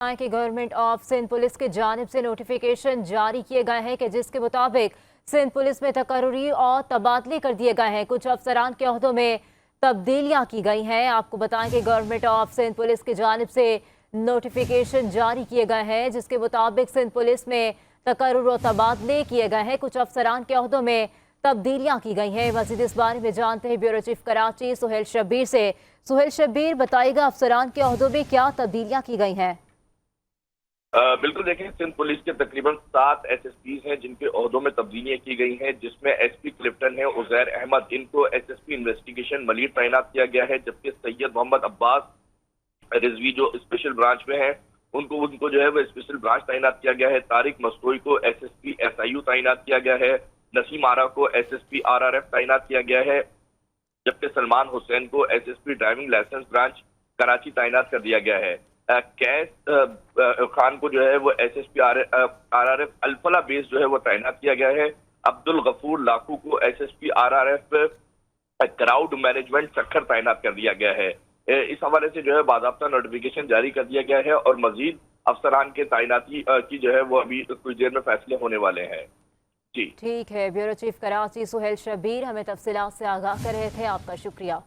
कि government of Sindh police की जानिब से नोटिफिकेशन जारी किए गए हैं कि जिसके मुताबिक सिंध पुलिस में तकर्री और तबादले कर दिए गए हैं। कुछ अफसरान के ओहदों में तब्दीलियां की गई हैं। आपको बताएं कि गवर्नमेंट ऑफ सिंध पुलिस की जानिब से नोटिफिकेशन जारी किए गए हैं जिसके मुताबिक सिंध पुलिस में तकर्री और तबादले किए गए हैं। कुछ अफसरान के ओहदों में तब्दीलियां की गई हैं। मजीद इस बारे में जानते हैं ब्यूरो चीफ कराची सुहेल शब्बीर से। सुहेल शब्बीर, बताइएगा अफसरान के ओहदों में क्या तब्दीलियां की गई हैं? बिल्कुल देखें, सिंध पुलिस के तकरीबन 7 SSPs हैं जिनके ओहदों में तब्दीलियां की गई हैं, जिसमें SP क्लिफ्टन है उजैर अहमद, इनको SSP इन्वेस्टिगेशन मलिर तैनात किया गया है, जबकि सैयद मोहम्मद अब्बास रिजवी जो स्पेशल ब्रांच में है उनको जो है वो स्पेशल ब्रांच तैनात किया गया है। तारिक मस्तोई को SSP SIU तैनात किया गया है। नसीम आरा को SSP RRF तैनात किया गया है, जबकि सलमान हुसैन को SSP driving licence branch Karachi तैनात कर दिया गया है। कैस खान को जो है वो SSP RRF अल्फला बेस जो है वो तैनात किया गया है। अब्दुल गफूर लाखू को SSP RRF crowd management Sukkur तैनात कर दिया गया है। इस हवाले से जो है बाज़ाब्ता नोटिफिकेशन जारी कर दिया गया है और मजीद अफसरान के तैनाती की जो है वो अभी कुछ देर में फैसले होने वाले हैं। जी ठीक है, ब्यूरो चीफ कराची सुहेल शब्बीर हमें तफसीलात से आगाह कर रहे थे। आपका शुक्रिया।